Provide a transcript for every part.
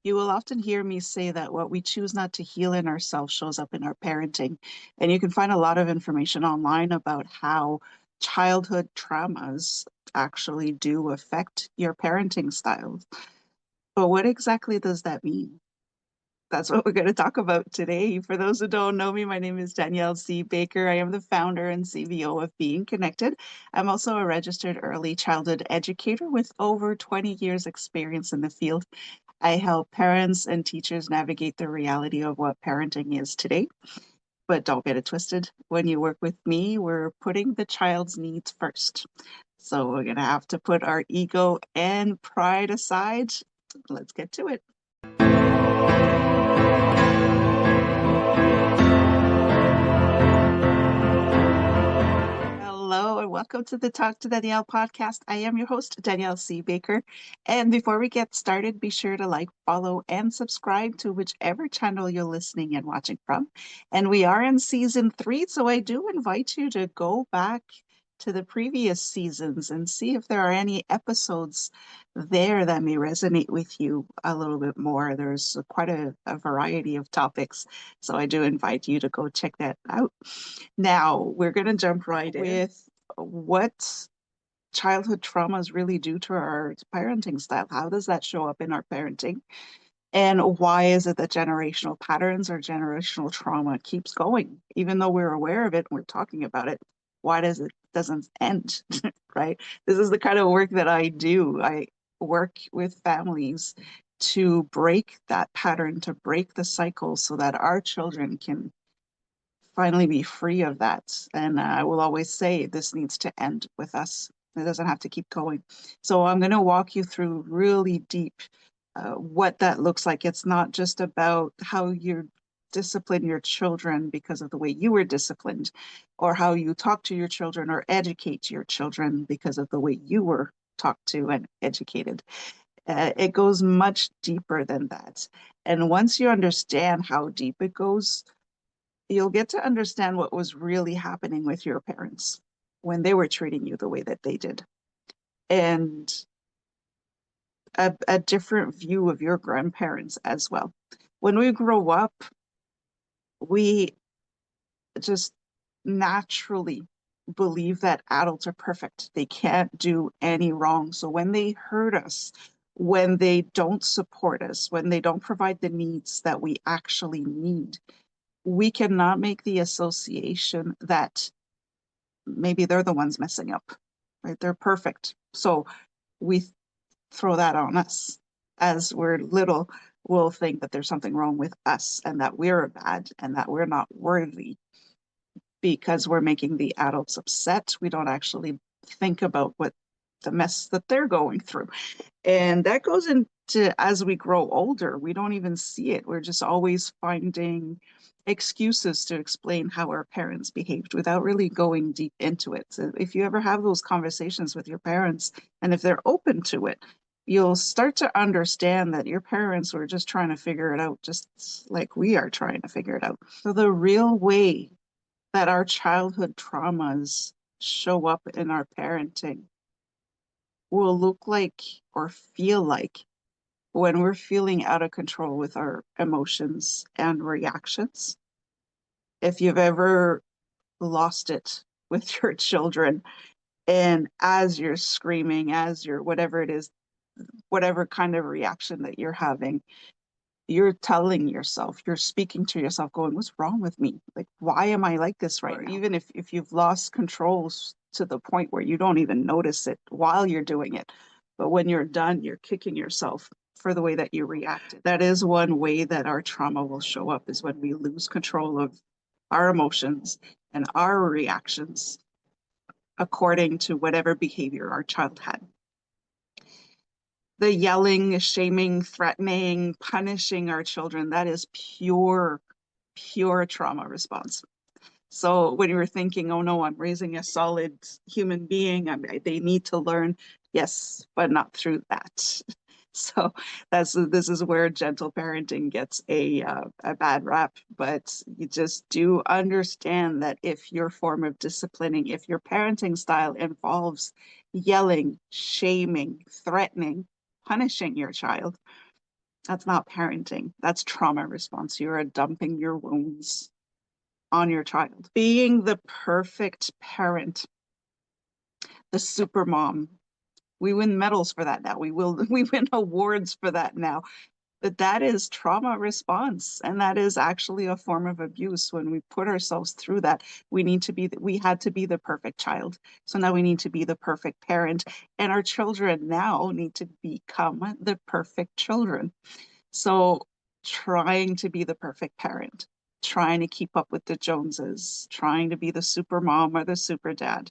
You will often hear me say that what we choose not to heal in ourselves shows up in our parenting. And you can find a lot of information online about how childhood traumas actually do affect your parenting styles. But what exactly does that mean? That's what we're going to talk about today. For those who don't know me, my name is Danielle C. Baker. I am the founder and CVO of Being Connected. I'm also a registered early childhood educator with over 20 years experience in the field. I help parents and teachers navigate the reality of what parenting is today. But don't get it twisted. When you work with me, we're putting the child's needs first. So we're going to have to put our ego and pride aside. Let's get to it. Hello and welcome to the Talk to Danielle podcast. I am your host, Danielle C. Baker. And before we get started, be sure to like, follow, and subscribe to whichever channel you're listening and watching from. And we are in season 3, so I do invite you to go back to the previous seasons and see if there are any episodes there that may resonate with you a little bit more. There's quite a variety of topics, so I do invite you to go check that out. Now, we're going to jump right in with what childhood traumas really do to our parenting style. How does that show up in our parenting? And why is it that generational patterns or generational trauma keeps going? Even though we're aware of it and we're talking about it, why does it doesn't end, right? This is the kind of work that I do. I work with families to break that pattern, to break the cycle so that our children can finally be free of that. And I will always say this needs to end with us. It doesn't have to keep going. So I'm going to walk you through really deep what that looks like. It's not just about how you discipline your children because of the way you were disciplined, or how you talk to your children or educate your children because of the way you were talked to and educated. It goes much deeper than that. And once you understand how deep it goes, you'll get to understand what was really happening with your parents when they were treating you the way that they did, and a different view of your grandparents as well. When we grow up, we just naturally believe that adults are perfect. They can't do any wrong. So when they hurt us, when they don't support us, when they don't provide the needs that we actually need, we cannot make the association that maybe they're the ones messing up, right? They're perfect. So we throw that on us. As we're little, we'll think that there's something wrong with us and that we're bad and that we're not worthy because we're making the adults upset. We don't actually think about what the mess that they're going through. And that goes into as we grow older, we don't even see it. We're just always finding excuses to explain how our parents behaved without really going deep into it. So if you ever have those conversations with your parents, and if they're open to it, you'll start to understand that your parents were just trying to figure it out, just like we are trying to figure it out. So the real way that our childhood traumas show up in our parenting will look like or feel like when we're feeling out of control with our emotions and reactions. If you've ever lost it with your children, and as you're screaming, as you're whatever it is, whatever kind of reaction that you're having, you're telling yourself, you're speaking to yourself, going, what's wrong with me? Like, why am I like this right now? Even if you've lost controls to the point where you don't even notice it while you're doing it. But when you're done, you're kicking yourself for the way that you reacted. That is one way that our trauma will show up, is when we lose control of our emotions and our reactions according to whatever behavior our child had. The yelling, shaming, threatening, punishing our children, that is pure trauma response. So when you were thinking, oh no, I'm raising a solid human being, they need to learn, yes, but not through that. So this is where gentle parenting gets a bad rap. But you just do understand that if your form of disciplining, if your parenting style involves yelling, shaming, threatening, punishing your child, That's not parenting. That's trauma response. You're dumping your wounds on your child. Being the perfect parent, the super mom. We win medals for that now. We win awards for that now. But that is trauma response, and that is actually a form of abuse. When we put ourselves through that, we had to be the perfect child. So now we need to be the perfect parent, and our children now need to become the perfect children. So trying to be the perfect parent, trying to keep up with the Joneses, trying to be the super mom or the super dad.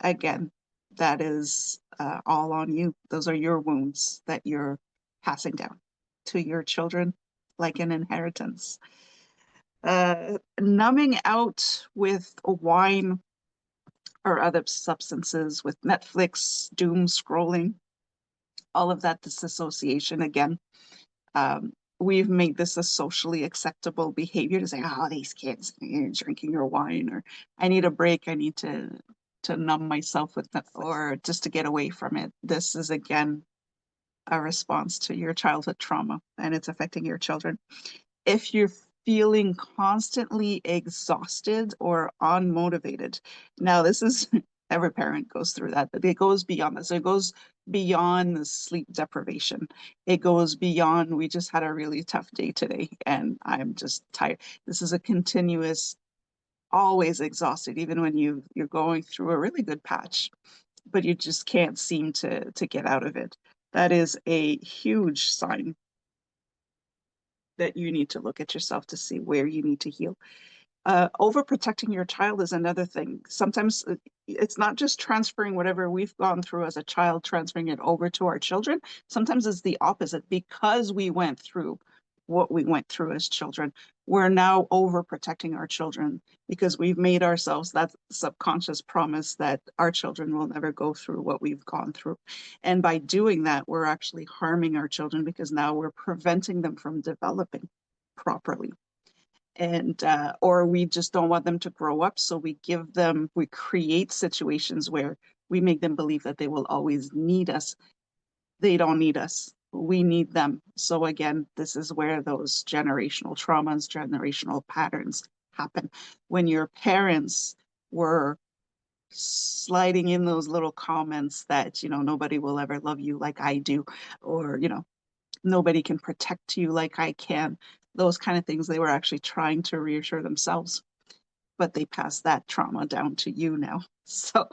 Again, that is all on you. Those are your wounds that you're passing down to your children like an inheritance. Numbing out with wine or other substances, with Netflix, doom scrolling, all of that disassociation again. We've made this a socially acceptable behavior to say, oh, these kids, you're drinking your wine, or I need a break. I need to numb myself with Netflix, or just to get away from it. This is again a response to your childhood trauma, and it's affecting your children. If you're feeling constantly exhausted or unmotivated, now this is every parent goes through that, but it goes beyond this. It goes beyond the sleep deprivation. It goes beyond, we just had a really tough day today and I'm just tired. This is a continuous, always exhausted, even when you're going through a really good patch, but you just can't seem to get out of it. That is a huge sign that you need to look at yourself to see where you need to heal. Overprotecting your child is another thing. Sometimes it's not just transferring whatever we've gone through as a child, transferring it over to our children. Sometimes it's the opposite. Because we went through what we went through as children, we're now overprotecting our children because we've made ourselves that subconscious promise that our children will never go through what we've gone through. And by doing that, we're actually harming our children because now we're preventing them from developing properly. And or we just don't want them to grow up, so we create situations where we make them believe that they will always need us. They don't need us, we need them. So again, this is where those generational traumas, generational patterns happen. When your parents were sliding in those little comments that, nobody will ever love you like I do, or nobody can protect you like I can. Those kind of things, they were actually trying to reassure themselves, but they passed that trauma down to you now. So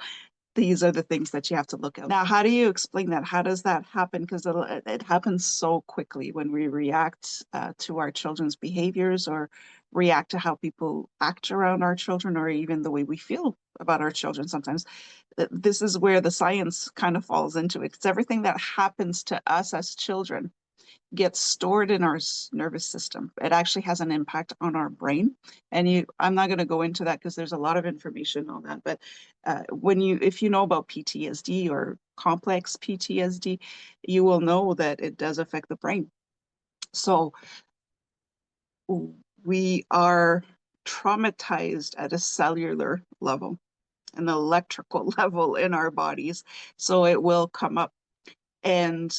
these are the things that you have to look at. Now, how do you explain that? How does that happen? Because it happens so quickly when we react to our children's behaviors or react to how people act around our children or even the way we feel about our children sometimes. This is where the science kind of falls into it. It's everything that happens to us as children gets stored in our nervous system. It actually has an impact on our brain. And I'm not going to go into that because there's a lot of information on that. But if you know about PTSD or complex PTSD, you will know that it does affect the brain. So we are traumatized at a cellular level, an electrical level in our bodies. So it will come up. And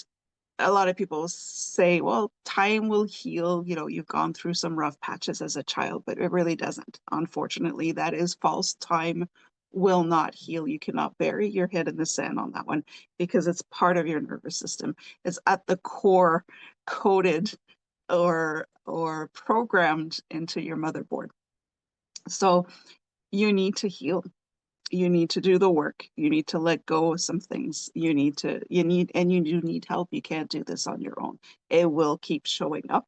a lot of people say, well, time will heal. You've gone through some rough patches as a child, but it really doesn't. Unfortunately, that is false. Time will not heal. You cannot bury your head in the sand on that one because it's part of your nervous system. It's at the core coded or programmed into your motherboard. So you need to heal. You need to do the work. You need to let go of some things. And you do need help. You can't do this on your own. It will keep showing up.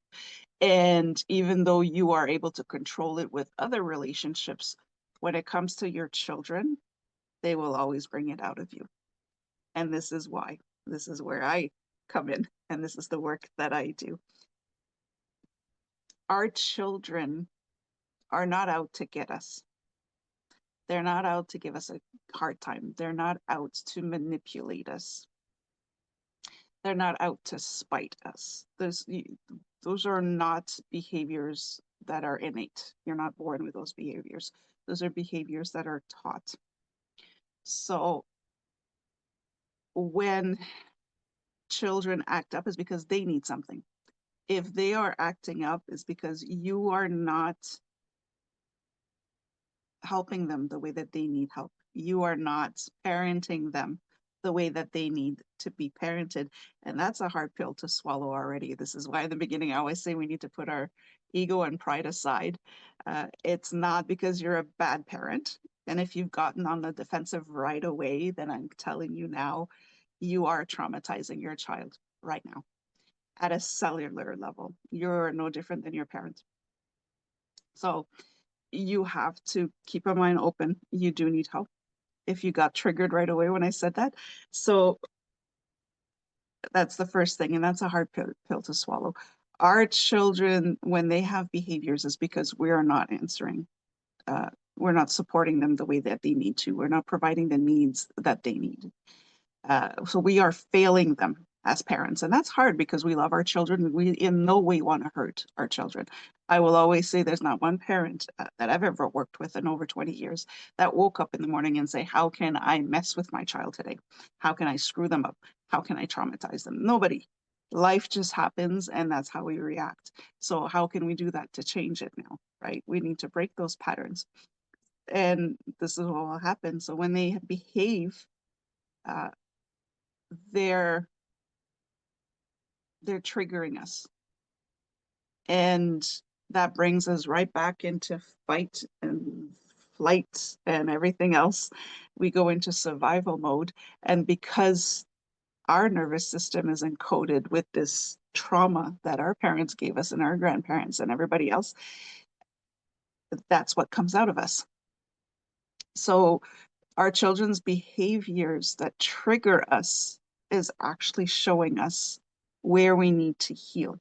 And even though you are able to control it with other relationships, when it comes to your children, they will always bring it out of you. And this is why. This is where I come in. And this is the work that I do. Our children are not out to get us. They're not out to give us a hard time. They're not out to manipulate us. They're not out to spite us. Those are not behaviors that are innate. You're not born with those behaviors. Those are behaviors that are taught. So when children act up is because they need something. If they are acting up, is because you are not helping them the way that they need help. You are not parenting them the way that they need to be parented. And that's a hard pill to swallow already. This is why in the beginning I always say we need to put our ego and pride aside. It's not because you're a bad parent. And if you've gotten on the defensive right away, then I'm telling you now, you are traumatizing your child right now at a cellular level. You're no different than your parent. So you have to keep a mind open. You do need help if you got triggered right away when I said that. So that's the first thing, and that's a hard pill to swallow. Our children, when they have behaviors, is because we are not answering. We're not supporting them the way that they need to. We're not providing the needs that they need. So we are failing them as parents. And that's hard because we love our children. We in no way want to hurt our children. I will always say there's not one parent that I've ever worked with in over 20 years that woke up in the morning and say, how can I mess with my child today? How can I screw them up? How can I traumatize them? Nobody. Life just happens and that's how we react. So how can we do that to change it now, right? We need to break those patterns. And this is what will happen. So when they behave, uh, they're they're triggering us. And that brings us right back into fight and flight and everything else. We go into survival mode. And because our nervous system is encoded with this trauma that our parents gave us and our grandparents and everybody else, that's what comes out of us. So our children's behaviors that trigger us is actually showing us where we need to heal.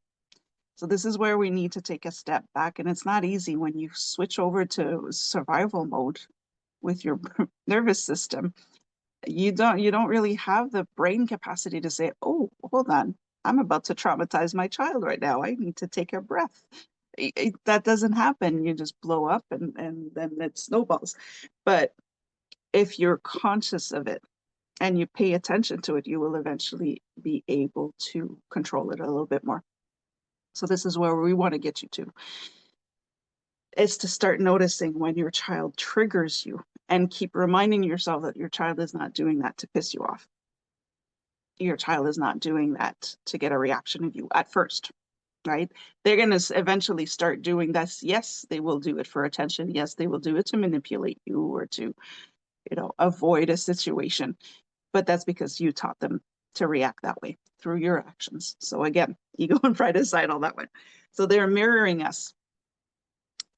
So this is where we need to take a step back. And it's not easy when you switch over to survival mode with your nervous system. You don't really have the brain capacity to say, oh, hold on, I'm about to traumatize my child right now. I need to take a breath. That doesn't happen. You just blow up and then it snowballs. But if you're conscious of it and you pay attention to it, you will eventually be able to control it a little bit more. So this is where we want to get you to, is to start noticing when your child triggers you and keep reminding yourself that your child is not doing that to piss you off. Your child is not doing that to get a reaction of you at first, right? They're going to eventually start doing this. Yes, they will do it for attention. Yes, they will do it to manipulate you or to, avoid a situation. But that's because you taught them to react that way through your actions. So again, ego and pride aside, all that one. So they're mirroring us.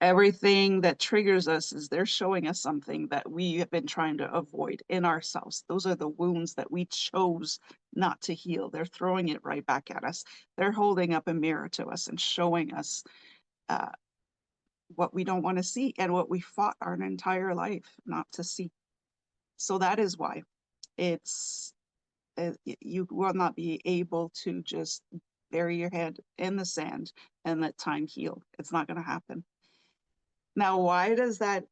Everything that triggers us is they're showing us something that we have been trying to avoid in ourselves. Those are the wounds that we chose not to heal. They're throwing it right back at us. They're holding up a mirror to us and showing us uh, what we don't want to see and what we fought our entire life not to see. So that is why it's you will not be able to just bury your head in the sand and let time heal. It's not going to happen. Now, why does that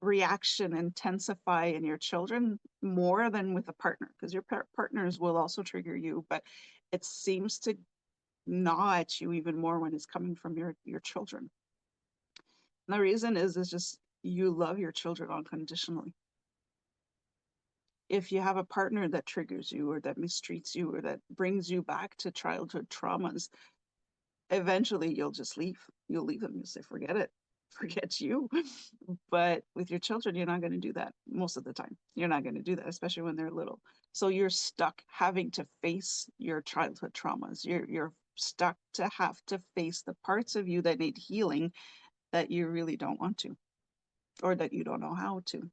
reaction intensify in your children more than with a partner? Because your partners will also trigger you, but it seems to gnaw at you even more when it's coming from your children. And the reason is just you love your children unconditionally. If you have a partner that triggers you or that mistreats you or that brings you back to childhood traumas, eventually you'll just leave. You'll leave them. You'll say, forget it, forget you. But with your children, you're not going to do that most of the time. You're not going to do that, especially when they're little. So you're stuck having to face your childhood traumas. You're stuck to have to face the parts of you that need healing that you really don't want to, or that you don't know how to.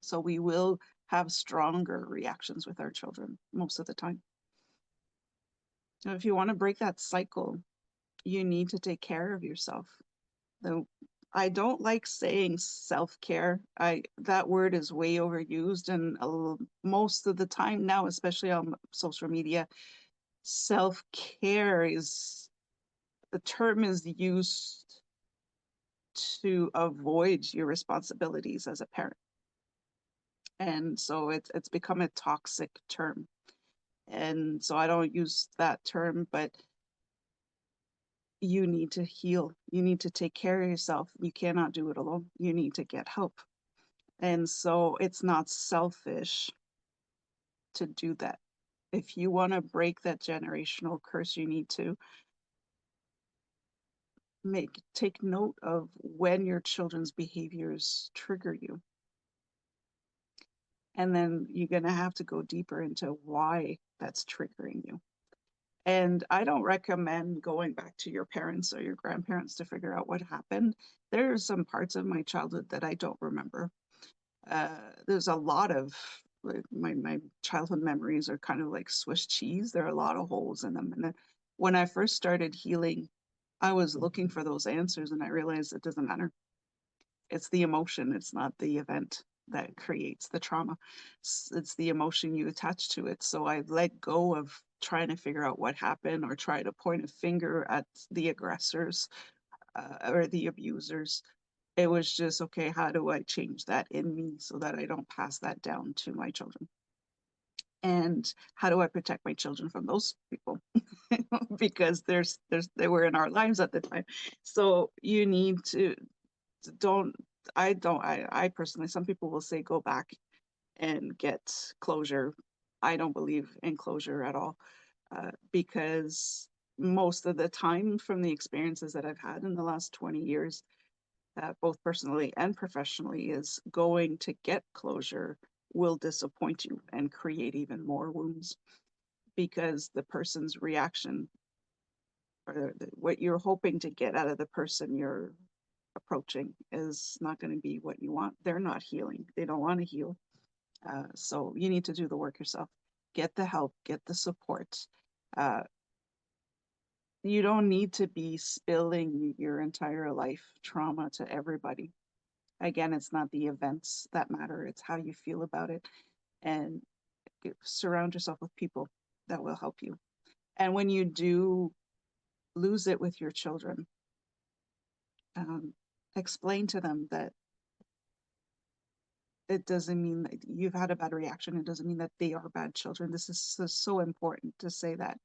So we will have stronger reactions with our children most of the time. Now, if you want to break that cycle, you need to take care of yourself. Though I don't like saying self-care. That word is way overused, and most of the time now, especially on social media, self-care is the term is used to avoid your responsibilities as a parent. And so it's become a toxic term. And so I don't use that term, but you need to heal. You need to take care of yourself. You cannot do it alone. You need to get help. And so it's not selfish to do that. If you want to break that generational curse, you need to take note of when your children's behaviors trigger you. And then you're going to have to go deeper into why that's triggering you. And I don't recommend going back to your parents or your grandparents to figure out what happened. There are some parts of my childhood that I don't remember. There's a lot of my childhood memories are kind of like Swiss cheese. There are a lot of holes in them. And then when I first started healing, I was looking for those answers, and I realized it doesn't matter. It's the emotion, it's not the event that creates the trauma. It's the emotion you attach to it. So I let go of trying to figure out what happened or try to point a finger at the aggressors or the abusers. It was just, okay, how do I change that in me so that I don't pass that down to my children? And how do I protect my children from those people? Because they were in our lives at the time. So you need to don't I personally, some people will say go back and get closure. I don't believe in closure at all, because most of the time from the experiences that I've had in the last 20 years, both personally and professionally, is going to get closure will disappoint you and create even more wounds, because the person's reaction or what you're hoping to get out of the person you're approaching is not going to be what you want. They're not healing. They don't want to heal. So you need to do the work yourself. Get the help, get the support. Uh, you don't need to be spilling your entire life trauma to everybody. Again, it's not the events that matter, it's how you feel about it. And surround yourself with people that will help you. And when you do lose it with your children, explain to them that it doesn't mean that you've had a bad reaction. It doesn't mean that they are bad children. This is so important to say that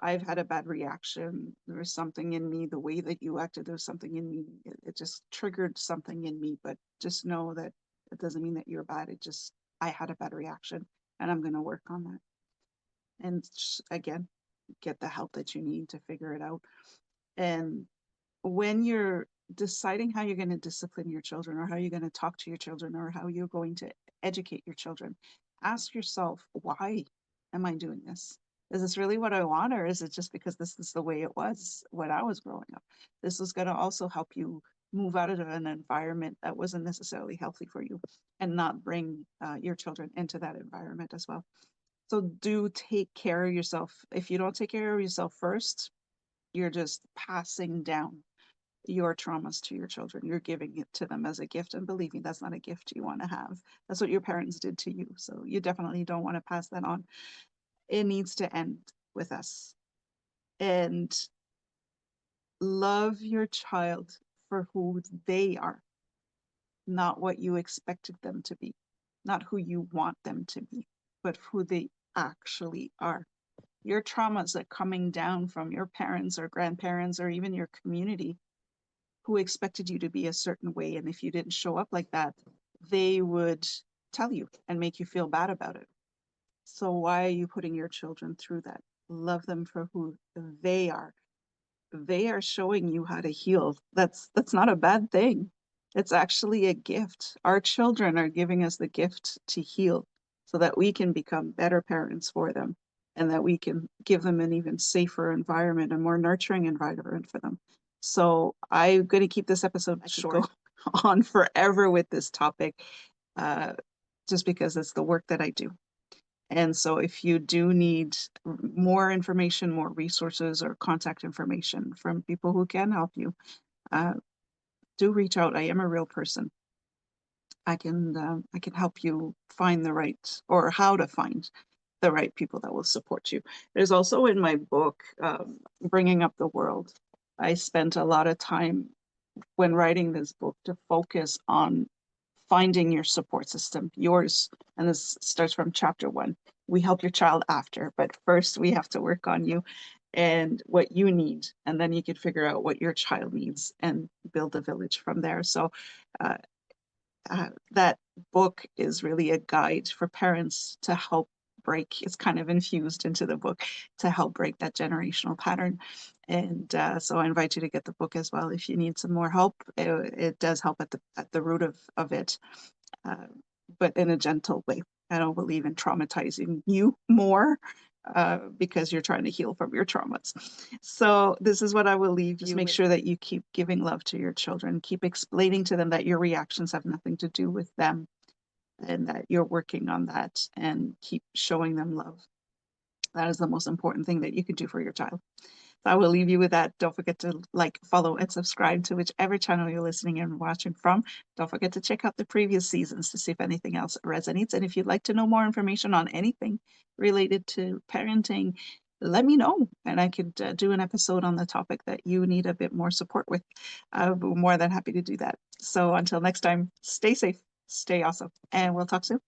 I've had a bad reaction. There was something in me, the way that you acted, there was something in me. It just triggered something in me, but just know that it doesn't mean that you're bad. I had a bad reaction and I'm going to work on that. And again, get the help that you need to figure it out. And when you're deciding how you're going to discipline your children or how you're going to talk to your children or how you're going to educate your children, ask yourself, why am I doing this? Is this really what I want, or is it just because this is the way it was when I was growing up? This is going to also help you move out of an environment that wasn't necessarily healthy for you and not bring your children into that environment as well. So do take care of yourself. If you don't take care of yourself first, you're just passing down your traumas to your children. You're giving it to them as a gift and believing that's not a gift you want to have. That's what your parents did to you. So you definitely don't want to pass that on. It needs to end with us. And love your child for who they are, not what you expected them to be, not who you want them to be, but who they actually are. Your traumas are coming down from your parents or grandparents or even your community who expected you to be a certain way. And if you didn't show up like that, they would tell you and make you feel bad about it. So why are you putting your children through that? Love them for who they are. They are showing you how to heal. That's not a bad thing. It's actually a gift. Our children are giving us the gift to heal so that we can become better parents for them and that we can give them an even safer environment, a more nurturing environment for them. So I'm going to keep this episode short. On forever with this topic, uh, just because it's the work that I do. And so if you do need more information, more resources, or contact information from people who can help you, uh, do reach out. I am a real person. I can help you find the right, or how to find the right people that will support you. There's also in my book, Bringing Up the World, I spent a lot of time when writing this book to focus on finding your support system, yours. And this starts from chapter 1. We help your child after, but first we have to work on you and what you need, and then you can figure out what your child needs and build a village from there. So uh, that book is really a guide for parents to help break. It's kind of infused into the book to help break that generational pattern. And so I invite you to get the book as well if you need some more help. It does help at the root of it, uh, but in a gentle way. I don't believe in traumatizing you more because you're trying to heal from your traumas. So this is what I will leave you. Just make sure that you keep giving love to your children. Keep explaining to them that your reactions have nothing to do with them and that you're working on that, and keep showing them love. That is the most important thing that you can do for your child. I will leave you with that. Don't forget to like, follow, and subscribe to whichever channel you're listening and watching from. Don't forget to check out the previous seasons to see if anything else resonates. And if you'd like to know more information on anything related to parenting, let me know, and I could do an episode on the topic that you need a bit more support with. I'll be more than happy to do that. So until next time, stay safe, stay awesome, and we'll talk soon.